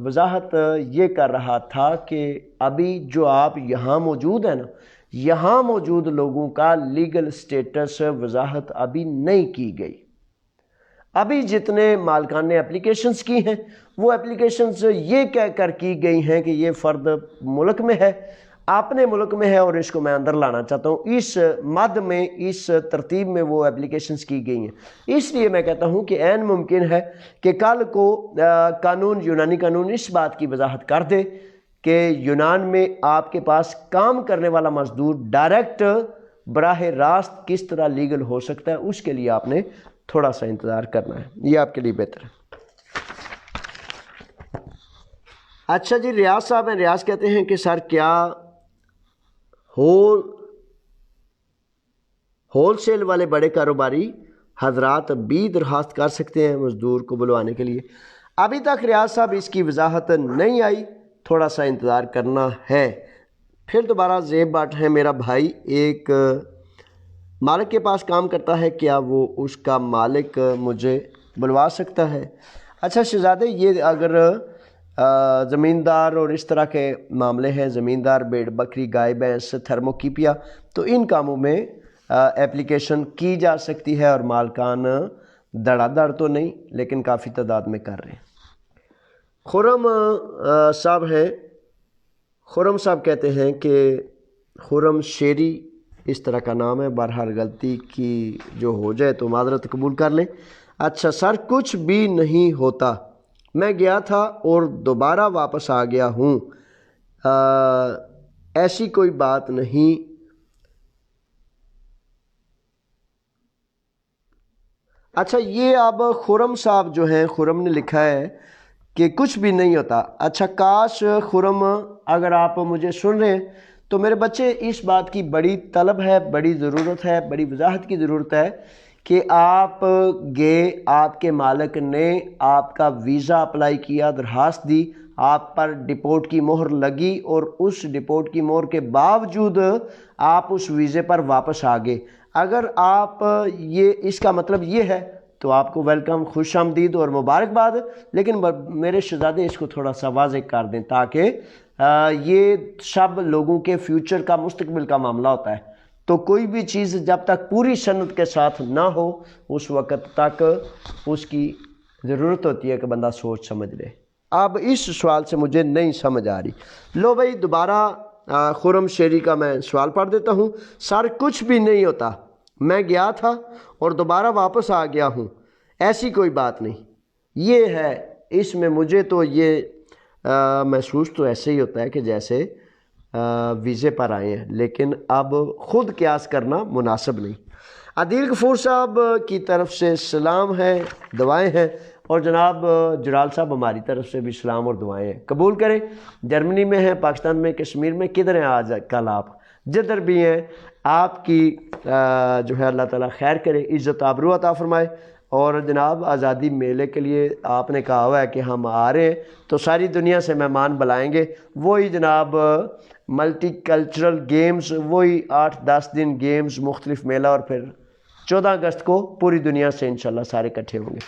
A: وضاحت یہ کر رہا تھا کہ ابھی جو آپ یہاں موجود ہیں نا، یہاں موجود لوگوں کا لیگل سٹیٹس وضاحت ابھی نہیں کی گئی۔ ابھی جتنے مالکان نے اپلیکیشنز کی ہیں، وہ اپلیکیشنز یہ کہہ کر کی گئی ہیں کہ یہ فرد ملک میں ہے، اپنے ملک میں ہے، اور اس کو میں اندر لانا چاہتا ہوں۔ اس مد میں، اس ترتیب میں وہ اپلیکیشنز کی گئی ہیں۔ اس لیے میں کہتا ہوں کہ عین ممکن ہے کہ کل کو قانون، یونانی قانون اس بات کی وضاحت کر دے کہ یونان میں آپ کے پاس کام کرنے والا مزدور ڈائریکٹ براہ راست کس طرح لیگل ہو سکتا ہے۔ اس کے لیے آپ نے تھوڑا سا انتظار کرنا ہے، یہ آپ کے لیے بہتر ہے۔ اچھا جی، ریاض صاحب ہیں، ریاض کہتے ہیں کہ سر کیا ہول سیل والے بڑے کاروباری حضرات بھی درخواست کر سکتے ہیں مزدور کو بلوانے کے لیے؟ ابھی تک ریاض صاحب اس کی وضاحت نہیں آئی، تھوڑا سا انتظار کرنا ہے۔ پھر دوبارہ زیب بٹ ہے، میرا بھائی ایک مالک کے پاس کام کرتا ہے، کیا وہ اس کا مالک مجھے بلوا سکتا ہے؟ اچھا شہزادے، یہ اگر زمیندار اور اس طرح کے معاملے ہیں، زمیندار، بھیڑ بکری، گائے بھینس، تھرموکیپیا، تو ان کاموں میں اپلیکیشن کی جا سکتی ہے، اور مالکان دڑا دڑ تو نہیں لیکن کافی تعداد میں کر رہے ہیں۔ خرم صاحب ہیں، خرم صاحب کہتے ہیں کہ خرم شیری اس طرح کا نام ہے، بہرحال غلطی کی جو ہو جائے تو معذرت قبول کر لیں۔ اچھا سر، کچھ بھی نہیں ہوتا، میں گیا تھا اور دوبارہ واپس آ گیا ہوں، ایسی کوئی بات نہیں۔ اچھا، یہ اب خرم صاحب جو ہیں، خرم نے لکھا ہے کہ کچھ بھی نہیں ہوتا۔ اچھا کاش خرم، اگر آپ مجھے سن رہے ہیں تو میرے بچے، اس بات کی بڑی طلب ہے، بڑی ضرورت ہے، بڑی وضاحت کی ضرورت ہے کہ آپ گئے، آپ کے مالک نے آپ کا ویزا اپلائی کیا، درخواست دی، آپ پر ڈپورٹ کی مہر لگی، اور اس ڈپورٹ کی مہر کے باوجود آپ اس ویزے پر واپس آ گئے۔ اگر آپ اس کا مطلب یہ ہے تو آپ کو ویلکم، خوش آمدید اور مبارکباد، لیکن میرے شہزادے اس کو تھوڑا سا واضح کر دیں، تاکہ یہ سب لوگوں کے فیوچر کا، مستقبل کا معاملہ ہوتا ہے، تو کوئی بھی چیز جب تک پوری سند کے ساتھ نہ ہو اس وقت تک اس کی ضرورت ہوتی ہے کہ بندہ سوچ سمجھ لے۔ اب اس سوال سے مجھے نہیں سمجھ آ رہی، لو بھائی دوبارہ خرم شیری کا میں سوال پڑھ دیتا ہوں۔ سر کچھ بھی نہیں ہوتا، میں گیا تھا اور دوبارہ واپس آ گیا ہوں، ایسی کوئی بات نہیں۔ یہ ہے، اس میں مجھے تو یہ محسوس تو ایسے ہی ہوتا ہے کہ جیسے ویزے پر آئے ہیں، لیکن اب خود قیاس کرنا مناسب نہیں۔ عادل غفور صاحب کی طرف سے سلام ہے، دعائیں ہیں، اور جناب جلال صاحب ہماری طرف سے بھی سلام اور دعائیں ہیں، قبول کریں۔ جرمنی میں ہیں، پاکستان میں، کشمیر میں، کدھر ہیں آج کل آپ؟ جدھر بھی ہیں آپ کی جو ہے اللہ تعالیٰ خیر کرے، عزت آبرو عطا فرمائے. اور جناب آزادی میلے کے لیے آپ نے کہا ہوا ہے کہ ہم آ رہے ہیں تو ساری دنیا سے مہمان بلائیں گے. وہی جناب ملٹی کلچرل گیمز، وہی 8-10 دن گیمز، مختلف میلہ، اور پھر 14 اگست کو پوری دنیا سے انشاءاللہ سارے اکٹھے ہوں گے.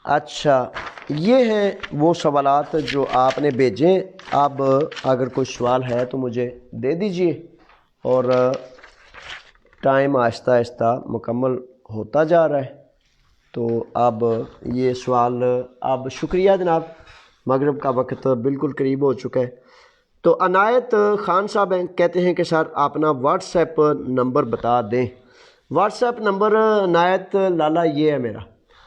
A: اچھا، یہ ہیں وہ سوالات جو آپ نے بھیجے. اب اگر کوئی سوال ہے تو مجھے دے دیجئے، اور ٹائم آہستہ آہستہ مکمل ہوتا جا رہا ہے. تو اب یہ سوال، اب شکریہ جناب، مغرب کا وقت بالکل قریب ہو چکا ہے. تو عنایت خان صاحب ہیں، کہتے ہیں کہ سر اپنا واٹس ایپ نمبر بتا دیں. واٹس ایپ نمبر عنایت لالا یہ ہے میرا.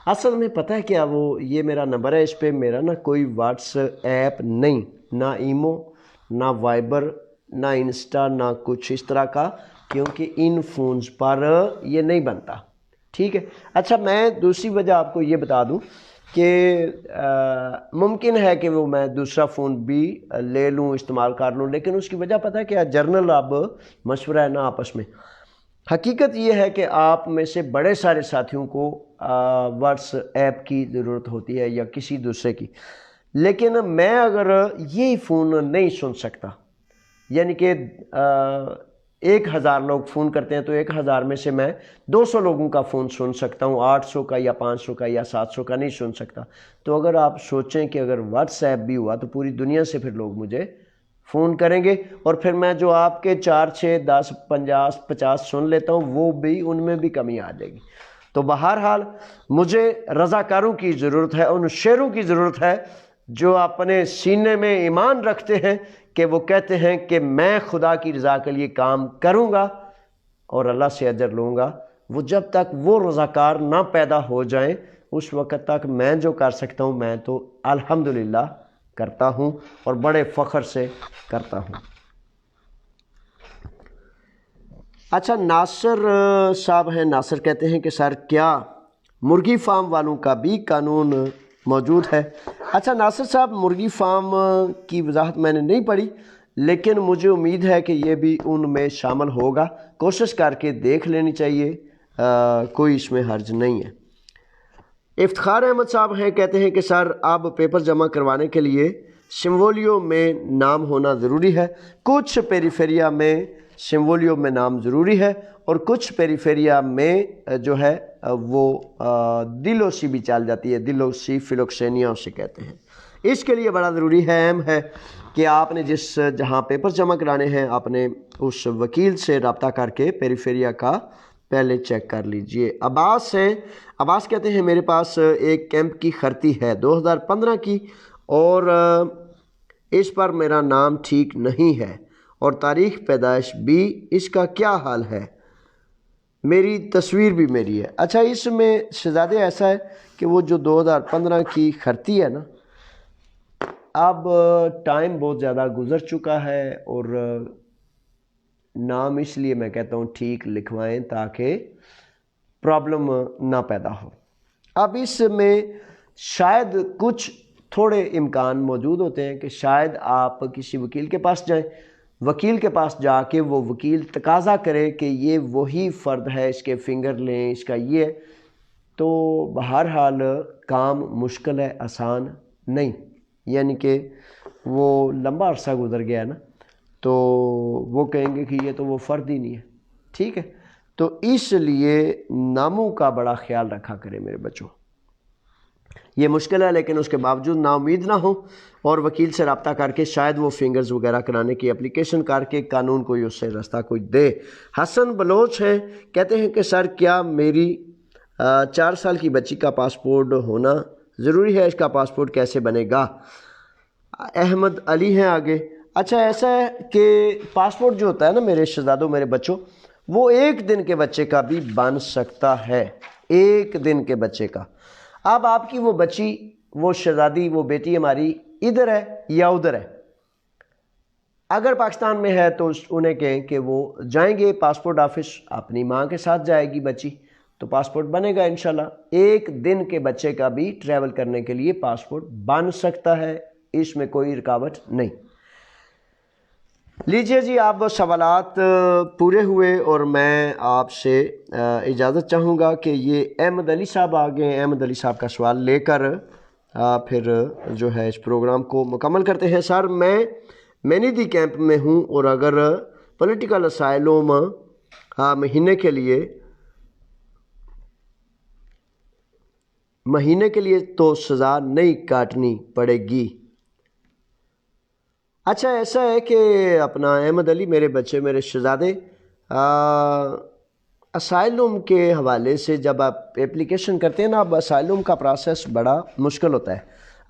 A: اصل میں پتہ ہے کیا، وہ یہ میرا نمبر ہے، اس پہ میرا نا کوئی واٹس ایپ نہیں، نہ ایمو، نہ وائبر، نہ انسٹا، نہ کچھ اس طرح کا، کیونکہ ان فونز پر یہ نہیں بنتا. ٹھیک ہے. اچھا، میں دوسری وجہ آپ کو یہ بتا دوں کہ ممکن ہے کہ وہ میں دوسرا فون بھی لے لوں، استعمال کر لوں، لیکن اس کی وجہ پتہ ہے کیا، جرنل اب مشورہ ہے نا آپس میں. حقیقت یہ ہے کہ آپ میں سے بڑے سارے ساتھیوں کو واٹس ایپ کی ضرورت ہوتی ہے یا کسی دوسرے کی، لیکن میں اگر یہی فون نہیں سن سکتا، یعنی کہ 1000 لوگ فون کرتے ہیں تو 1000 میں سے میں 200 لوگوں کا فون سن سکتا ہوں، 800 کا یا 500 کا یا 700 کا نہیں سن سکتا. تو اگر آپ سوچیں کہ اگر واٹس ایپ بھی ہوا تو پوری دنیا سے پھر لوگ مجھے فون کریں گے، اور پھر میں جو آپ کے 4 6 10 50 سن لیتا ہوں وہ بھی، ان میں بھی کمی آ جائے گی. تو بہرحال مجھے رضاکاروں کی ضرورت ہے، ان شیروں کی ضرورت ہے جو اپنے سینے میں ایمان رکھتے ہیں کہ وہ کہتے ہیں کہ میں خدا کی رضا کے لیے کام کروں گا اور اللہ سے اجر لوں گا. وہ جب تک وہ رضاکار نہ پیدا ہو جائیں اس وقت تک میں جو کر سکتا ہوں میں تو الحمدللہ کرتا ہوں، اور بڑے فخر سے کرتا ہوں. اچھا، ناصر صاحب ہیں. ناصر کہتے ہیں کہ سر کیا مرغی فارم والوں کا بھی قانون موجود ہے؟ اچھا ناصر صاحب، مرغی فارم کی وضاحت میں نے نہیں پڑھی، لیکن مجھے امید ہے کہ یہ بھی ان میں شامل ہوگا. کوشش کر کے دیکھ لینی چاہیے، کوئی اس میں حرج نہیں ہے. افتخار احمد صاحب ہیں، کہتے ہیں کہ سر اب پیپر جمع کروانے کے لیے سمولیو میں نام ہونا ضروری ہے. کچھ پیریفیریا میں سمولیو میں نام ضروری ہے، اور کچھ پیریفیریا میں جو ہے وہ دلوسی بھی چل جاتی ہے، دلوسی فلوکسینیا اسے کہتے ہیں. اس کے لیے بڑا ضروری ہے، اہم ہے کہ آپ نے جہاں پیپر جمع کرانے ہیں اپنے اس وکیل سے رابطہ کر کے پیریفیریا کا پہلے چیک کر لیجئے. عباس ہیں. عباس کہتے ہیں میرے پاس ایک کیمپ کی خرتی ہے 2015 کی، اور اس پر میرا نام ٹھیک نہیں ہے اور تاریخ پیدائش بھی، اس کا کیا حال ہے؟ میری تصویر بھی میری ہے. اچھا، اس میں شہزادے ایسا ہے کہ وہ جو 2015 کی خرتی ہے نا، اب ٹائم بہت زیادہ گزر چکا ہے، اور نام اس لیے میں کہتا ہوں ٹھیک لکھوائیں تاکہ پرابلم نہ پیدا ہو. اب اس میں شاید کچھ تھوڑے امکان موجود ہوتے ہیں کہ شاید آپ کسی وکیل کے پاس جائیں، وکیل کے پاس جا کے وہ وکیل تقاضا کرے کہ یہ وہی فرد ہے، اس کے فنگر لیں، اس کا یہ. تو بہرحال کام مشکل ہے، آسان نہیں، یعنی کہ وہ لمبا عرصہ گزر گیا ہے نا، تو وہ کہیں گے کہ یہ تو وہ فرد ہی نہیں ہے. ٹھیک ہے، تو اس لیے ناموں کا بڑا خیال رکھا کرے میرے بچوں. یہ مشکل ہے، لیکن اس کے باوجود نا امید نہ ہو، اور وکیل سے رابطہ کر کے شاید وہ فنگرز وغیرہ کرانے کی اپلیکیشن کر کے قانون کوئی اس سے راستہ کوئی دے. حسن بلوچ ہیں، کہتے ہیں کہ سر کیا میری 4 سال کی بچی کا پاسپورٹ ہونا ضروری ہے؟ اس کا پاسپورٹ کیسے بنے گا؟ احمد علی ہیں آگے. اچھا، ایسا ہے کہ پاسپورٹ جو ہوتا ہے نا میرے شہزادوں، میرے بچوں، وہ 1 دن کے بچے کا بھی بن سکتا ہے، 1 دن کے بچے کا. اب آپ کی وہ بچی، وہ شہزادی، وہ بیٹی ہماری ادھر ہے یا ادھر ہے، اگر پاکستان میں ہے تو انہیں کہیں کہ وہ جائیں گے پاسپورٹ آفس، اپنی ماں کے ساتھ جائے گی بچی تو پاسپورٹ بنے گا انشاءاللہ. 1 دن کے بچے کا بھی ٹریول کرنے کے لیے پاسپورٹ بن سکتا ہے، اس میں کوئی رکاوٹ نہیں. لیجئے جی، آپ سوالات پورے ہوئے اور میں آپ سے اجازت چاہوں گا کہ یہ احمد علی صاحب آگے ہیں۔ احمد علی صاحب کا سوال لے کر پھر جو ہے اس پروگرام کو مکمل کرتے ہیں۔ سر، میں مینیدی کیمپ میں ہوں اور اگر پولیٹیکل اسائلوم مہینے کے لیے تو سزا نہیں کاٹنی پڑے گی۔ اچھا، ایسا ہے کہ اپنا احمد علی، میرے بچے، میرے شہزادے، اسائلوم کے حوالے سے جب آپ اپلیکیشن کرتے ہیں نا، اب اسائلوم کا پروسیس بڑا مشکل ہوتا ہے۔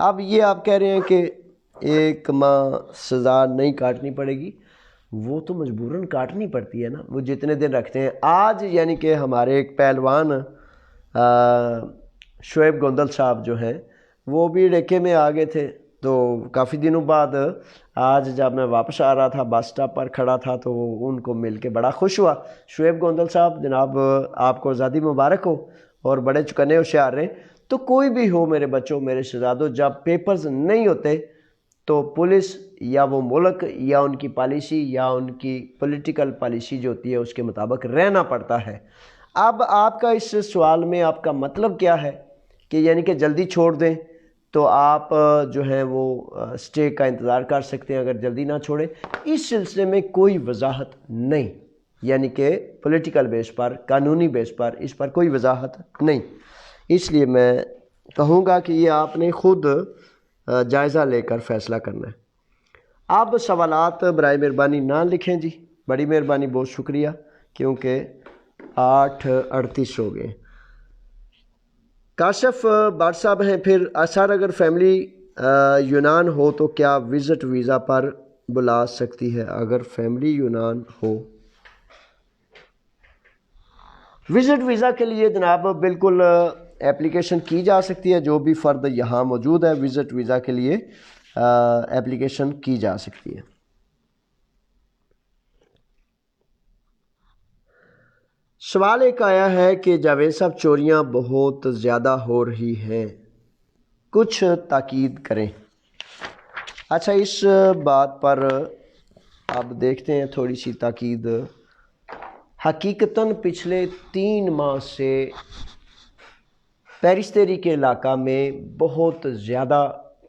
A: اب یہ آپ کہہ رہے ہیں کہ 1 ماہ سزا نہیں کاٹنی پڑے گی، وہ تو مجبوراً کاٹنی پڑتی ہے نا، وہ جتنے دن رکھتے ہیں۔ آج یعنی کہ ہمارے ایک پہلوان شعیب گوندل صاحب جو ہیں، وہ بھی ڈھکے میں آ گئے تھے، تو کافی دنوں بعد آج جب میں واپس آ رہا تھا، بس اسٹاپ پر کھڑا تھا، تو ان کو مل کے بڑا خوش ہوا۔ شعیب گوندل صاحب، جناب آپ کو آزادی مبارک ہو، اور بڑے چکنے ہوشیار رہے۔ تو کوئی بھی ہو میرے بچوں، میرے شہزادوں، جب پیپرز نہیں ہوتے تو پولیس یا وہ ملک یا ان کی پالیسی یا ان کی پولیٹیکل پالیسی جو ہوتی ہے اس کے مطابق رہنا پڑتا ہے۔ اب آپ کا اس سوال میں آپ کا مطلب کیا ہے کہ یعنی کہ جلدی چھوڑ دیں تو آپ جو ہیں وہ سٹے کا انتظار کر سکتے ہیں، اگر جلدی نہ چھوڑیں۔ اس سلسلے میں کوئی وضاحت نہیں، یعنی کہ پولیٹیکل بیس پر، قانونی بیس پر اس پر کوئی وضاحت نہیں۔ اس لیے میں کہوں گا کہ یہ آپ نے خود جائزہ لے کر فیصلہ کرنا ہے۔ آپ سوالات برائے مہربانی نہ لکھیں جی، بڑی مہربانی، بہت شکریہ، کیونکہ 8:38 ہو گئے۔ کاشف بٹ صاحب ہیں پھر، سر اگر فیملی یونان ہو تو کیا وزٹ ویزا پر بلا سکتی ہے؟ اگر فیملی یونان ہو وزٹ ویزا کے لیے جناب بالکل اپلیکیشن کی جا سکتی ہے۔ جو بھی فرد یہاں موجود ہے وزٹ ویزا کے لیے اپلیکیشن کی جا سکتی ہے۔ سوال ایک آیا ہے کہ جاوید صاحب چوریاں بہت زیادہ ہو رہی ہیں، کچھ تاکید کریں۔ اچھا، اس بات پر اب دیکھتے ہیں تھوڑی سی تاکید۔ حقیقتاً پچھلے 3 ماہ سے پیرستری کے علاقہ میں بہت زیادہ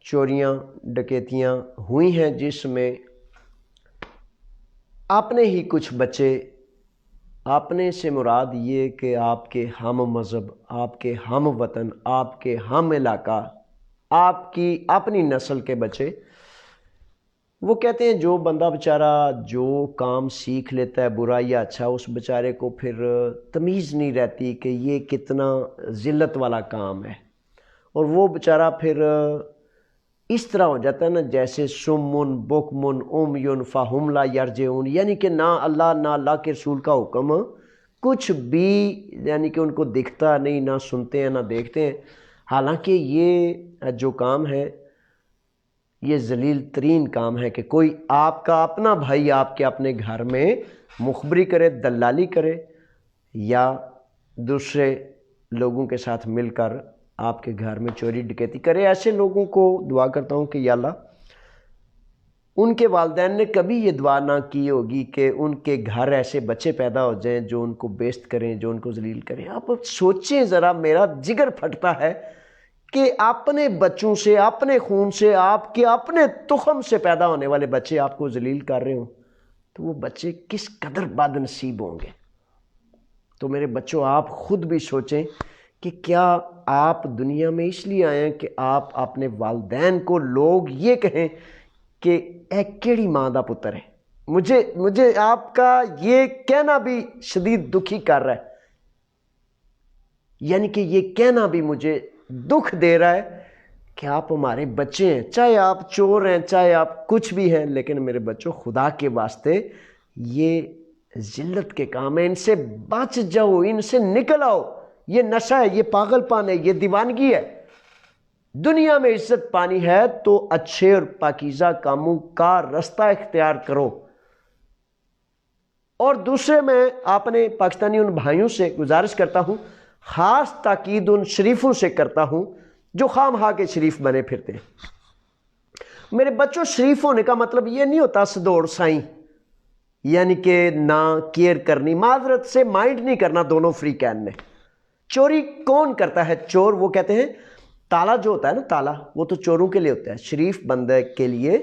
A: چوریاں ڈکیتیاں ہوئی ہیں، جس میں اپنے ہی کچھ بچے، اپنے سے مراد یہ کہ آپ کے ہم مذہب، آپ کے ہم وطن، آپ کے ہم علاقہ، آپ کی اپنی نسل کے بچے، وہ کہتے ہیں جو بندہ بیچارہ جو کام سیکھ لیتا ہے برا یا اچھا، اس بیچارے کو پھر تمیز نہیں رہتی کہ یہ کتنا ذلت والا کام ہے، اور وہ بیچارہ پھر اس طرح ہو جاتا ہے نا جیسے سمن بکمن امیون فہم لا یرجعون، یعنی کہ نہ اللہ نہ اللہ کے رسول کا حکم کچھ بھی یعنی کہ ان کو دکھتا نہیں، نہ سنتے ہیں نہ دیکھتے ہیں۔ حالانکہ یہ جو کام ہے یہ ذلیل ترین کام ہے کہ کوئی آپ کا اپنا بھائی آپ کے اپنے گھر میں مخبری کرے، دلالی کرے، یا دوسرے لوگوں کے ساتھ مل کر آپ کے گھر میں چوری ڈکیتی کرے۔ ایسے لوگوں کو دعا کرتا ہوں کہ یا اللہ ان کے والدین نے کبھی یہ دعا نہ کی ہوگی کہ ان کے گھر ایسے بچے پیدا ہو جائیں جو ان کو بیست کریں، جو ان کو ذلیل کریں۔ آپ سوچیں ذرا، میرا جگر پھٹتا ہے کہ اپنے بچوں سے، اپنے خون سے، آپ کے اپنے تخم سے پیدا ہونے والے بچے آپ کو ذلیل کر رہے ہوں تو وہ بچے کس قدر بد نصیب ہوں گے۔ تو میرے بچوں، آپ خود بھی سوچیں کہ کیا آپ دنیا میں اس لیے آئے ہیں کہ آپ اپنے والدین کو لوگ یہ کہیں کہ اے کیڑی ماں دا پتر ہے۔ مجھے آپ کا یہ کہنا بھی شدید دکھی کر رہا ہے، یعنی کہ یہ کہنا بھی مجھے دکھ دے رہا ہے کہ آپ ہمارے بچے ہیں، چاہے آپ چور ہیں، چاہے آپ کچھ بھی ہیں، لیکن میرے بچوں خدا کے واسطے یہ ذلت کے کام ہیں، ان سے بچ جاؤ، ان سے نکل آؤ۔ یہ نشہ ہے، یہ پاگل پان ہے، یہ دیوانگی ہے۔ دنیا میں عزت پانی ہے تو اچھے اور پاکیزہ کاموں کا رستہ اختیار کرو۔ اور دوسرے میں اپنے پاکستانی ان بھائیوں سے گزارش کرتا ہوں، خاص تاکید ان شریفوں سے کرتا ہوں جو خواہ مخواہ کے شریف بنے پھرتے ہیں۔ میرے بچوں، شریف ہونے کا مطلب یہ نہیں ہوتا سدوڑ سائیں، یعنی کہ نہ کیئر کرنی، معذرت سے مائنڈ نہیں کرنا دونوں فری کین نے۔ چوری کون کرتا ہے؟ چور وہ کہتے ہیں تالا جو ہوتا ہے نا، تالا وہ تو چوروں کے لیے ہوتا ہے، شریف بندے کے لیے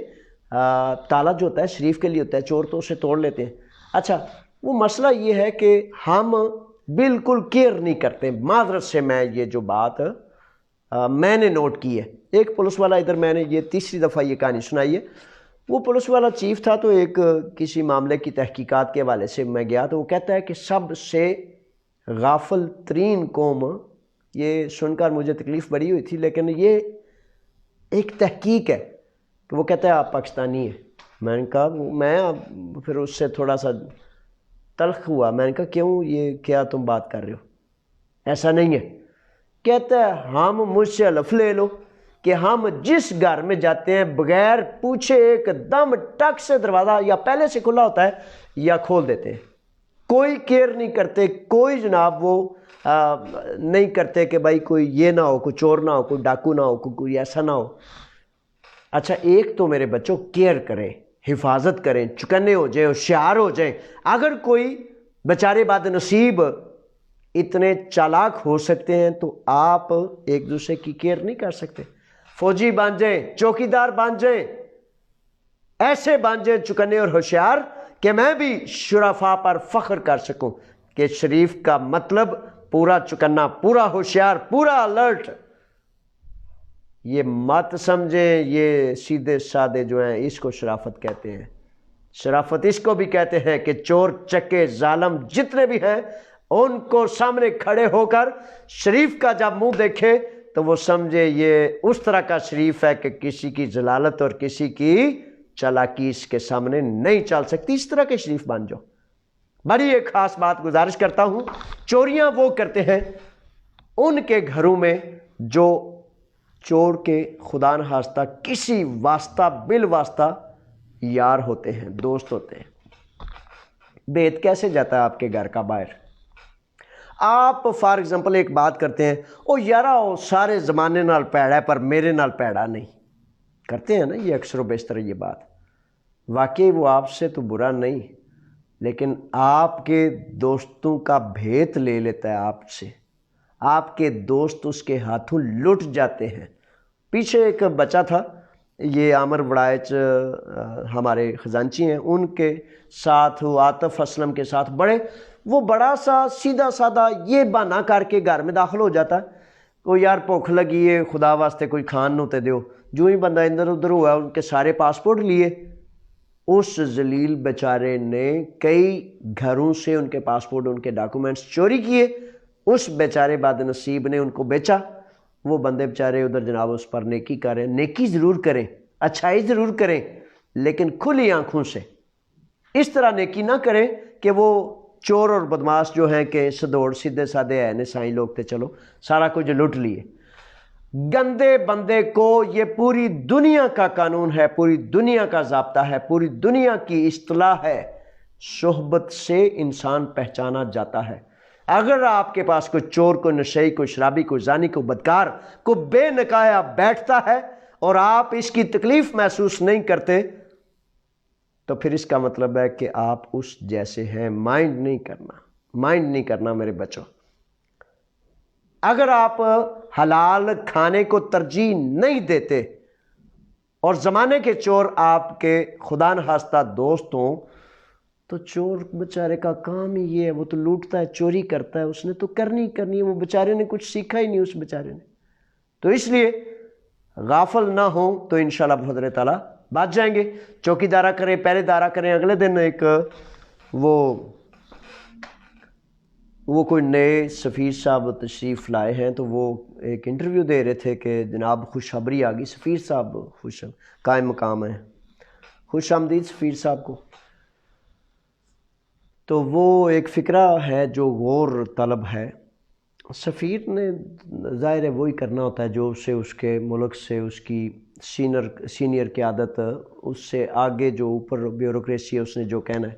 A: تالا جو ہوتا ہے شریف کے لیے ہوتا ہے، چور تو اسے توڑ لیتے ہیں۔ اچھا وہ مسئلہ یہ ہے کہ ہم بالکل کیئر نہیں کرتے، معذرت سے میں یہ جو بات میں نے نوٹ کی ہے، ایک پولیس والا ادھر، میں نے یہ تیسری دفعہ یہ کہانی سنائی ہے، وہ پولیس والا چیف تھا، تو ایک کسی معاملے کی تحقیقات کے حوالے سے میں گیا تو وہ کہتا ہے کہ سب سے غافل ترین قوم، یہ سن کر مجھے تکلیف بڑی ہوئی تھی لیکن یہ ایک تحقیق ہے کہ وہ کہتا ہے آپ پاکستانی ہیں۔ میں نے کہا میں پھر اس سے تھوڑا سا تلخ ہوا، میں نے کہا کیوں، یہ کیا تم بات کر رہے ہو، ایسا نہیں ہے۔ کہتا ہے ہم مجھ سے حلف لے لو کہ ہم جس گھر میں جاتے ہیں بغیر پوچھے ایک دم ٹک سے دروازہ یا پہلے سے کھلا ہوتا ہے یا کھول دیتے ہیں، کوئی کیئر نہیں کرتے، کوئی جناب وہ نہیں کرتے کہ بھائی کوئی یہ نہ ہو، کوئی چور نہ ہو، کوئی ڈاکو نہ ہو، کوئی ایسا نہ ہو۔ اچھا ایک تو میرے بچوں کیئر کریں، حفاظت کریں، چکنے ہو جائیں، ہوشیار ہو جائیں۔ اگر کوئی بیچارے بد نصیب اتنے چالاک ہو سکتے ہیں تو آپ ایک دوسرے کی کیئر نہیں کر سکتے؟ فوجی بن جائیں، چوکیدار بن جائیں، ایسے بن جائیں چکنے اور ہوشیار کہ میں بھی شرفاء پر فخر کر سکوں کہ شریف کا مطلب پورا چکنا، پورا ہوشیار، پورا الرٹ۔ یہ مت سمجھیں یہ سیدھے سادے جو ہیں اس کو شرافت کہتے ہیں۔ شرافت اس کو بھی کہتے ہیں کہ چور چکے ظالم جتنے بھی ہیں ان کو سامنے کھڑے ہو کر شریف کا جب منہ دیکھے تو وہ سمجھے یہ اس طرح کا شریف ہے کہ کسی کی ضلالت اور کسی کی چالاکی اس کے سامنے نہیں چل سکتی، اس طرح کے شریف بن جاؤ۔ بڑی ایک خاص بات گزارش کرتا ہوں، چوریاں وہ کرتے ہیں ان کے گھروں میں جو چور کے خدا نخواستہ کسی واسطہ بالواسطہ یار ہوتے ہیں، دوست ہوتے ہیں۔ بھید کیسے جاتا ہے آپ کے گھر کا باہر؟ آپ فار ایگزامپل ایک بات کرتے ہیں، او یارا او سارے زمانے نال پیڑا ہے پر میرے نال پیڑا نہیں، کرتے ہیں نا یہ اکثر و بیشتر یہ بات۔ واقعی وہ آپ سے تو برا نہیں، لیکن آپ کے دوستوں کا بھید لے لیتا ہے آپ سے، آپ کے دوست اس کے ہاتھوں لٹ جاتے ہیں۔ پیچھے ایک بچہ تھا، یہ عامر وڑائچ ہمارے خزانچی ہیں، ان کے ساتھ عاطف اسلم کے ساتھ بڑے، وہ بڑا سا سیدھا سادہ یہ بہانہ کر کے گھر میں داخل ہو جاتا ہے، وہ یار بھوک لگی ہے خدا واسطے کوئی کھان نو تے دیو، جو ہی بندہ ادھر ادھر ہوا ان کے سارے پاسپورٹ لیے۔ اس ذلیل بیچارے نے کئی گھروں سے ان کے پاسپورٹ ان کے ڈاکومنٹس چوری کیے، اس بیچارے بد نصیب نے ان کو بیچا۔ وہ بندے بیچارے ادھر جناب اس پر نیکی کریں، نیکی ضرور کریں، اچھائی ضرور کریں، لیکن کھلی آنکھوں سے اس طرح نیکی نہ کریں کہ وہ چور اور بدماش جو ہیں کہ سدوڑ سیدھے سادے ہیں نسائی لوگ تھے، چلو سارا کچھ لٹ لیے۔ گندے بندے کو یہ پوری دنیا کا قانون ہے، پوری دنیا کا ضابطہ ہے، پوری دنیا کی اصطلاح ہے، صحبت سے انسان پہچانا جاتا ہے۔ اگر آپ کے پاس کوئی چور، کوئی نشئی، کوئی شرابی، کوئی زانی، کوئی بدکار، کوئی بے نکایا بیٹھتا ہے اور آپ اس کی تکلیف محسوس نہیں کرتے تو پھر اس کا مطلب ہے کہ آپ اس جیسے ہیں۔ مائنڈ نہیں کرنا میرے بچوں۔ اگر آپ حلال کھانے کو ترجیح نہیں دیتے اور زمانے کے چور آپ کے خدا نخواستہ دوست ہوں تو چور بیچارے کا کام ہی یہ ہے، وہ تو لوٹتا ہے، چوری کرتا ہے، اس نے تو کرنی ہے، وہ بیچارے نے کچھ سیکھا ہی نہیں اس بیچارے نے۔ تو اس لیے غافل نہ ہوں تو انشاءاللہ بفضل تعالیٰ بچ جائیں گے۔ چوکی دارہ کریں، پہرے دارہ کریں۔ اگلے دن ایک وہ کوئی نئے سفیر صاحب تشریف لائے ہیں تو وہ ایک انٹرویو دے رہے تھے کہ جناب خوشخبری آ گئی، سفیر صاحب قائم مقام ہیں، خوش آمدید سفیر صاحب کو۔ تو وہ ایک فکرہ ہے جو غور طلب ہے، سفیر نے ظاہر ہے وہی کرنا ہوتا ہے جو اسے اس کے ملک سے اس کی سینئر قیادت، اس سے آگے جو اوپر بیوروکریسی ہے اس نے جو کہنا ہے۔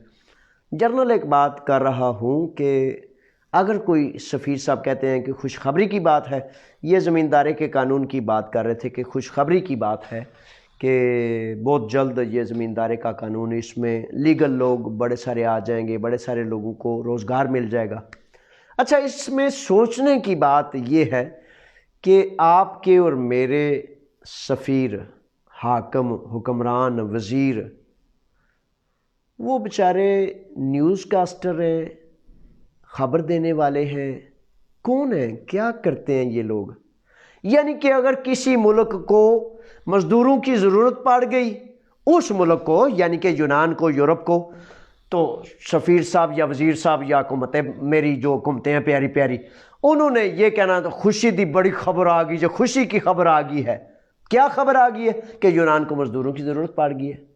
A: جنرل ایک بات کر رہا ہوں کہ اگر کوئی سفیر صاحب کہتے ہیں کہ خوشخبری کی بات ہے، یہ زمینداری کے قانون کی بات کر رہے تھے کہ خوشخبری کی بات ہے کہ بہت جلد یہ زمینداری کا قانون، اس میں لیگل لوگ بڑے سارے آ جائیں گے، بڑے سارے لوگوں کو روزگار مل جائے گا۔ اچھا، اس میں سوچنے کی بات یہ ہے کہ آپ کے اور میرے سفیر، حاکم، حکمران، وزیر، وہ بیچارے نیوز کاسٹر ہیں، خبر دینے والے ہیں، کون ہیں، کیا کرتے ہیں یہ لوگ؟ یعنی کہ اگر کسی ملک کو مزدوروں کی ضرورت پڑ گئی، اس ملک کو یعنی کہ یونان کو، یورپ کو، تو سفیر صاحب یا وزیر صاحب یا حکومتیں، میری جو حکومتیں ہیں پیاری پیاری، انہوں نے یہ کہنا تو خوشی دی بڑی خبر آ گئی، جو خوشی کی خبر آ گئی ہے۔ کیا خبر آ گئی ہے؟ کہ یونان کو مزدوروں کی ضرورت پڑ گئی ہے۔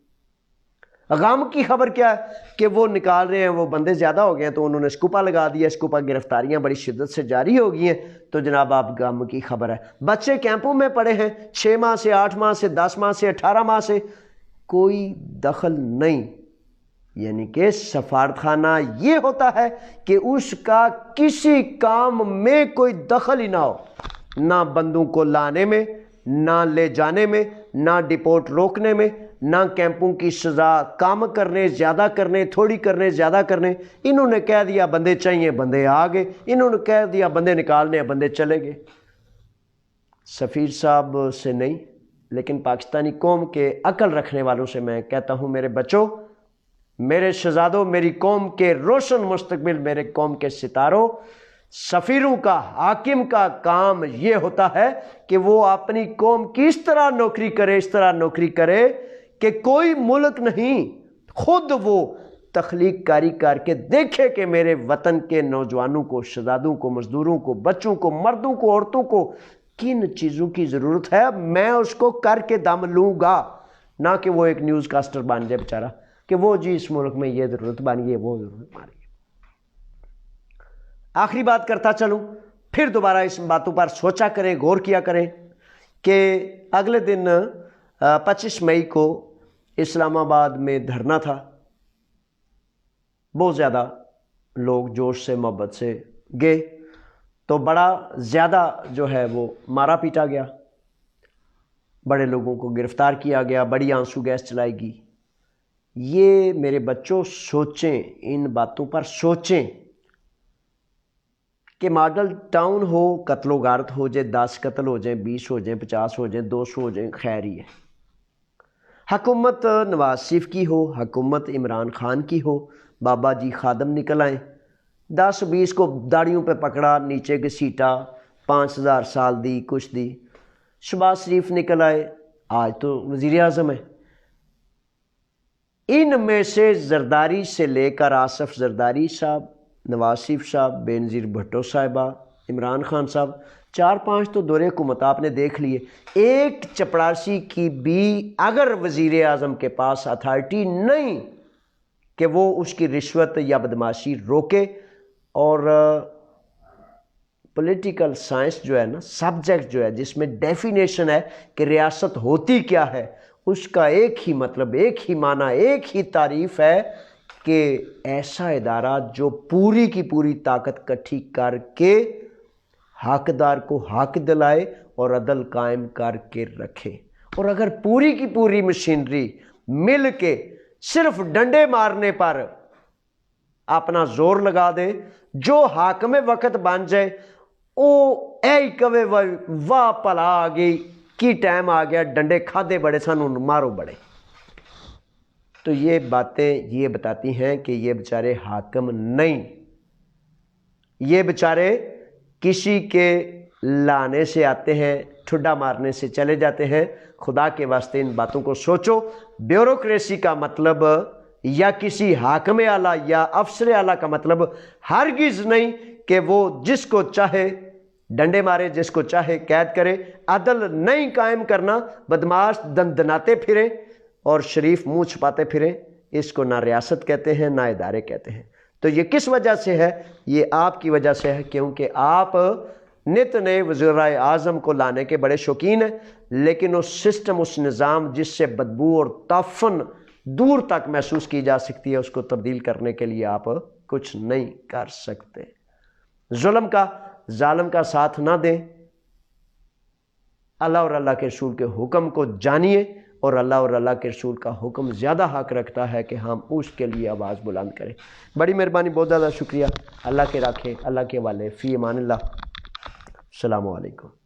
A: غم کی خبر کیا ہے؟ کہ وہ نکال رہے ہیں، وہ بندے زیادہ ہو گئے ہیں تو انہوں نے اسکوپا لگا دیا، اسکوپا گرفتاریاں بڑی شدت سے جاری ہو گئی ہیں، تو جناب آپ غم کی خبر ہے۔ بچے کیمپوں میں پڑے ہیں 6 ماہ سے، 8 ماہ سے، 10 ماہ سے، 18 ماہ سے، کوئی دخل نہیں۔ یعنی کہ سفارت خانہ یہ ہوتا ہے کہ اس کا کسی کام میں کوئی دخل ہی نہ ہو، نہ بندوں کو لانے میں، نہ لے جانے میں، نہ ڈپورٹ روکنے میں، نہ کیمپوں کی سزا کم کرنے، زیادہ کرنے، تھوڑی کرنے، زیادہ کرنے۔ انہوں نے کہہ دیا بندے چاہیے، بندے آ گئے، انہوں نے کہہ دیا بندے نکالنے ہیں، بندے چلے گئے۔ سفیر صاحب سے نہیں، لیکن پاکستانی قوم کے عقل رکھنے والوں سے میں کہتا ہوں، میرے بچوں، میرے شہزادوں، میری قوم کے روشن مستقبل، میرے قوم کے ستاروں، سفیروں کا، حاکم کا کام یہ ہوتا ہے کہ وہ اپنی قوم کی اس طرح نوکری کرے، اس طرح نوکری کرے کہ کوئی ملک نہیں، خود وہ تخلیق کاری کر کے دیکھے کہ میرے وطن کے نوجوانوں کو، شہزادوں کو، مزدوروں کو، بچوں کو، مردوں کو، عورتوں کو کن چیزوں کی ضرورت ہے، میں اس کو کر کے دم لوں گا۔ نہ کہ وہ ایک نیوز کاسٹر بن جائے بیچارہ کہ وہ جی اس ملک میں یہ ضرورت بن گئی، وہ ضرورت بن گئی۔ آخری بات کرتا چلوں، پھر دوبارہ اس باتوں پر سوچا کریں، غور کیا کریں کہ اگلے دن 25 مئی کو اسلام آباد میں دھرنا تھا، بہت زیادہ لوگ جوش سے، محبت سے گئے، تو بڑا زیادہ جو ہے وہ مارا پیٹا گیا، بڑے لوگوں کو گرفتار کیا گیا، بڑی آنسو گیس چلائی گئی۔ یہ میرے بچوں سوچیں، ان باتوں پر سوچیں کہ ماڈل ٹاؤن ہو، قتل و غارت ہو جائے، 10 قتل ہو جائیں، 20 ہو جائیں، 50 ہو جائیں، 200 ہو جائیں، خیر ہی ہے۔ حکومت نواز شریف کی ہو، حکومت عمران خان کی ہو، بابا جی خادم نکل آئیں، 10-20 کو داڑیوں پہ پکڑا، نیچے گھسیٹا، 5000 سال دی، کچھ دی۔ شہباز شریف نکل آئے، آج تو وزیر اعظم ہے۔ ان میں سے زرداری سے لے کر آصف زرداری صاحب، نواز شریف صاحب، بینظیر بھٹو صاحبہ، عمران خان صاحب، 4-5 تو دور حکومت آپ نے دیکھ لیے۔ ایک چپڑاسی کی بھی اگر وزیر اعظم کے پاس اتھارٹی نہیں کہ وہ اس کی رشوت یا بدماشی روکے، اور پولیٹیکل سائنس جو ہے نا، سبجیکٹ جو ہے جس میں ڈیفینیشن ہے کہ ریاست ہوتی کیا ہے، اس کا ایک ہی مطلب، ایک ہی معنی، ایک ہی تعریف ہے کہ ایسا ادارہ جو پوری کی پوری طاقت کٹھی کر کے حقدار کو حق دلائے اور عدل قائم کر کے رکھے۔ اور اگر پوری کی پوری مشینری مل کے صرف ڈنڈے مارنے پر اپنا زور لگا دے، جو حاکم وقت بن جائے، او اے کہے واہ پلا آ گئی کی ٹائم آ گیا، ڈنڈے کھادے بڑے سانوں مارو بڑے۔ تو یہ باتیں یہ بتاتی ہیں کہ یہ بیچارے حاکم نہیں، یہ بیچارے کسی کے لانے سے آتے ہیں، ٹھڈا مارنے سے چلے جاتے ہیں۔ خدا کے واسطے ان باتوں کو سوچو۔ بیوروکریسی کا مطلب یا کسی حاکم اعلیٰ یا افسر اعلیٰ کا مطلب ہرگز نہیں کہ وہ جس کو چاہے ڈنڈے مارے، جس کو چاہے قید کرے۔ عدل نہیں قائم کرنا، بدماش دندناتے پھریں اور شریف منہ چھپاتے پھریں، اس کو نہ ریاست کہتے ہیں نہ ادارے کہتے ہیں۔ تو یہ کس وجہ سے ہے؟ یہ آپ کی وجہ سے ہے، کیونکہ آپ نت نئے وزیر اعظم کو لانے کے بڑے شوقین ہیں، لیکن اس سسٹم، اس نظام جس سے بدبو اور تعفن دور تک محسوس کی جا سکتی ہے، اس کو تبدیل کرنے کے لیے آپ کچھ نہیں کر سکتے۔ ظلم کا، ظالم کا ساتھ نہ دیں، اللہ اور اللہ کے رسول کے حکم کو جانیے، اور اللہ کے رسول کا حکم زیادہ حق رکھتا ہے کہ ہم اس کے لیے آواز بلند کریں۔ بڑی مہربانی، بہت زیادہ شکریہ۔ اللہ کے راکھے، اللہ کے والے، فی امان اللہ، السلام علیکم۔